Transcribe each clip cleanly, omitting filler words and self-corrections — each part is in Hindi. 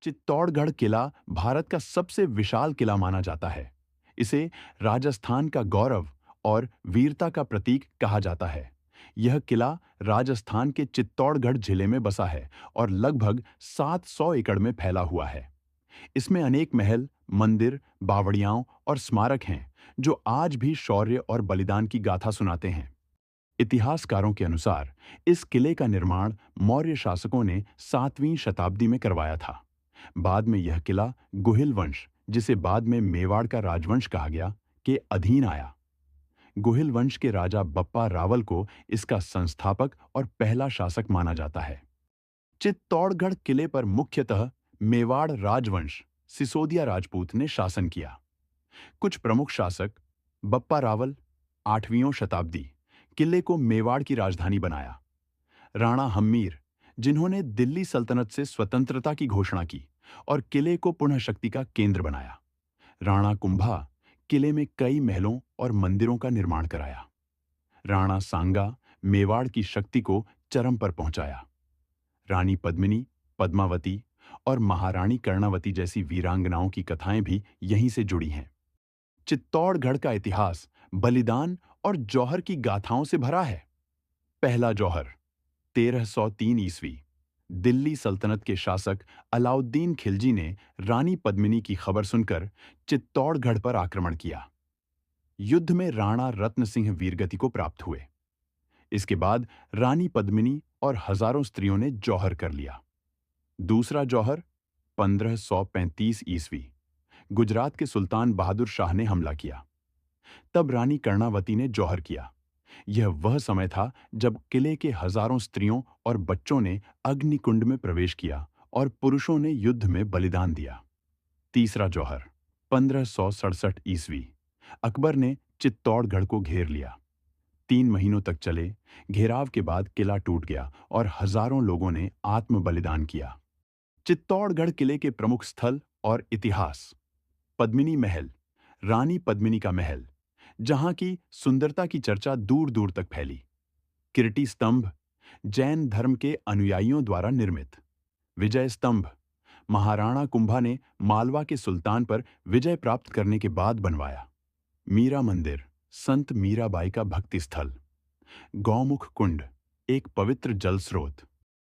चित्तौड़गढ़ किला भारत का सबसे विशाल किला माना जाता है। इसे राजस्थान का गौरव और वीरता का प्रतीक कहा जाता है। यह किला राजस्थान के चित्तौड़गढ़ जिले में बसा है और लगभग 700 एकड़ में फैला हुआ है। इसमें अनेक महल, मंदिर, बावड़ियां और स्मारक हैं, जो आज भी शौर्य और बलिदान की गाथा सुनाते हैं। इतिहासकारों के अनुसार इस किले का निर्माण मौर्य शासकों ने 7वीं शताब्दी में करवाया था। बाद में यह किला गुहिल वंश, जिसे बाद में मेवाड़ का राजवंश कहा गया, के अधीन आया। गुहिल वंश के राजा बप्पा रावल को इसका संस्थापक और पहला शासक माना जाता है। चित्तौड़गढ़ किले पर मुख्यतः मेवाड़ राजवंश, सिसोदिया राजपूत ने शासन किया। कुछ प्रमुख शासक बप्पा रावल 8वीं शताब्दी किले को मेवाड़ की राजधानी बनाया। राणा हम्मीर, जिन्होंने दिल्ली सल्तनत से स्वतंत्रता की घोषणा की और किले को पुनः शक्ति का केंद्र बनाया। राणा कुंभा, किले में कई महलों और मंदिरों का निर्माण कराया। राणा सांगा, मेवाड़ की शक्ति को चरम पर पहुंचाया। रानी पद्मिनी, पद्मावती और महारानी कर्णावती जैसी वीरांगनाओं की कथाएं भी यहीं से जुड़ी हैं। चित्तौड़गढ़ का इतिहास बलिदान और जौहर की गाथाओं से भरा है। पहला जौहर 1303 ईस्वी, दिल्ली सल्तनत के शासक अलाउद्दीन खिलजी ने रानी पद्मिनी की खबर सुनकर चित्तौड़गढ़ पर आक्रमण किया। युद्ध में राणा रत्न सिंह वीरगति को प्राप्त हुए। इसके बाद रानी पद्मिनी और हजारों स्त्रियों ने जौहर कर लिया। दूसरा जौहर 1535 ईस्वी, गुजरात के सुल्तान बहादुर शाह ने हमला किया। तब रानी कर्णावती ने जौहर किया। यह वह समय था जब किले के हजारों स्त्रियों और बच्चों ने अग्निकुंड में प्रवेश किया और पुरुषों ने युद्ध में बलिदान दिया। तीसरा जौहर 1567 ईस्वी, अकबर ने चित्तौड़गढ़ को घेर लिया। 3 महीनों तक चले घेराव के बाद किला टूट गया और हजारों लोगों ने आत्म बलिदान किया। चित्तौड़गढ़ किले के प्रमुख स्थल और इतिहास: पद्मिनी महल, रानी पद्मिनी का महल, जहां की सुंदरता की चर्चा दूर दूर तक फैली। किरटी स्तंभ, जैन धर्म के अनुयायियों द्वारा निर्मित। विजय स्तंभ, महाराणा कुंभा ने मालवा के सुल्तान पर विजय प्राप्त करने के बाद बनवाया। मीरा मंदिर, संत मीराबाई का भक्ति स्थल। गौमुख कुंड, एक पवित्र जल स्रोत।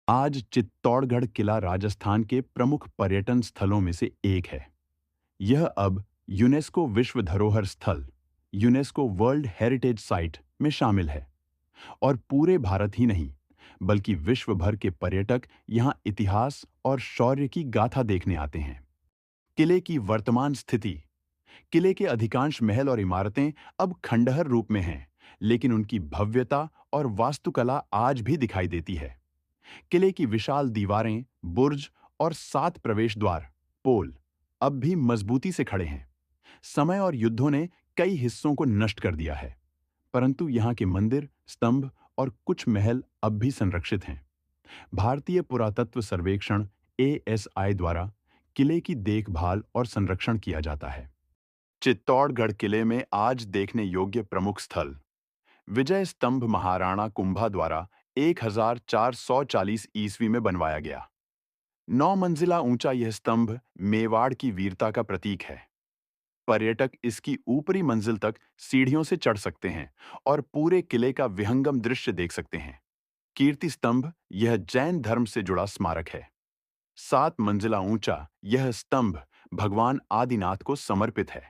आज चित्तौड़गढ़ किला राजस्थान के प्रमुख पर्यटन स्थलों में से एक है। यह अब यूनेस्को विश्व धरोहर स्थल, यूनेस्को वर्ल्ड हेरिटेज साइट में शामिल है और पूरे भारत ही नहीं, बल्कि विश्व भर के पर्यटक यहां इतिहास और शौर्य की गाथा देखने आते हैं। किले की वर्तमान स्थिति: किले के अधिकांश महल और इमारतें अब खंडहर रूप में हैं, लेकिन उनकी भव्यता और वास्तुकला आज भी दिखाई देती है। किले की विशाल दीवारें, बुर्ज और 7 प्रवेश द्वार, पोल, अब भी मजबूती से खड़े हैं। समय और युद्धों ने कई हिस्सों को नष्ट कर दिया है, परंतु यहाँ के मंदिर, स्तंभ और कुछ महल अब भी संरक्षित हैं। भारतीय पुरातत्व सर्वेक्षण ASI द्वारा किले की देखभाल और संरक्षण किया जाता है। चित्तौड़गढ़ किले में आज देखने योग्य प्रमुख स्थल: विजय स्तंभ महाराणा कुंभा द्वारा 1440 ईस्वी में बनवाया गया। 9 मंजिला ऊंचा यह स्तंभ मेवाड़ की वीरता का प्रतीक है। पर्यटक इसकी ऊपरी मंजिल तक सीढ़ियों से चढ़ सकते हैं और पूरे किले का विहंगम दृश्य देख सकते हैं। कीर्ति स्तंभ, यह जैन धर्म से जुड़ा स्मारक है। 7 मंजिला ऊंचा यह स्तंभ भगवान आदिनाथ को समर्पित है।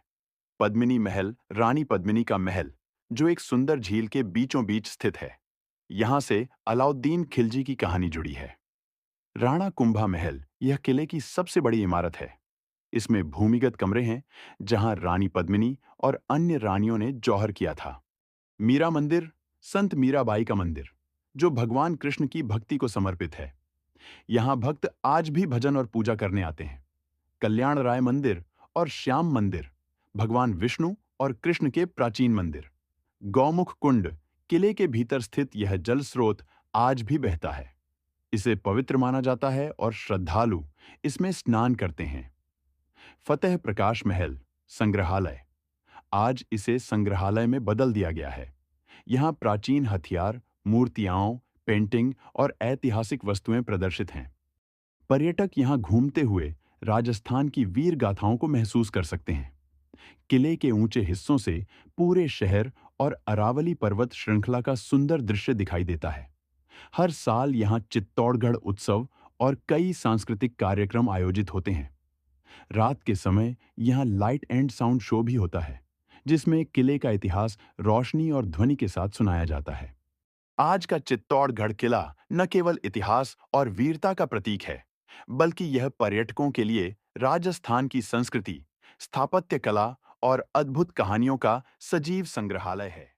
पद्मिनी महल, रानी पद्मिनी का महल, जो एक सुंदर झील के बीचों बीच स्थित है। यहां से अलाउद्दीन खिलजी की कहानी जुड़ी है। राणा कुंभा महल, यह किले की सबसे बड़ी इमारत है। इसमें भूमिगत कमरे हैं, जहां रानी पद्मिनी और अन्य रानियों ने जौहर किया था। मीरा मंदिर, संत मीराबाई का मंदिर, जो भगवान कृष्ण की भक्ति को समर्पित है। यहां भक्त आज भी भजन और पूजा करने आते हैं। कल्याण राय मंदिर और श्याम मंदिर, भगवान विष्णु और कृष्ण के प्राचीन मंदिर। गौमुख कुंड, किले के भीतर स्थित यह जल स्रोत आज भी बहता है। इसे पवित्र माना जाता है और श्रद्धालु इसमें स्नान करते हैं। फतेह प्रकाश महल संग्रहालय, आज इसे संग्रहालय में बदल दिया गया है। यहाँ प्राचीन हथियार, मूर्तियां, पेंटिंग और ऐतिहासिक वस्तुएं प्रदर्शित हैं। पर्यटक यहाँ घूमते हुए राजस्थान की वीर गाथाओं को महसूस कर सकते हैं। किले के ऊंचे हिस्सों से पूरे शहर और अरावली पर्वत श्रृंखला का सुंदर दृश्य दिखाई देता है। हर साल यहाँ चित्तौड़गढ़ उत्सव और कई सांस्कृतिक कार्यक्रम आयोजित होते हैं। रात के समय यहाँ लाइट एंड साउंड शो भी होता है, जिसमें किले का इतिहास रोशनी और ध्वनि के साथ सुनाया जाता है। आज का चित्तौड़गढ़ किला न केवल इतिहास और वीरता का प्रतीक है, बल्कि यह पर्यटकों के लिए राजस्थान की संस्कृति, स्थापत्य कला और अद्भुत कहानियों का सजीव संग्रहालय है।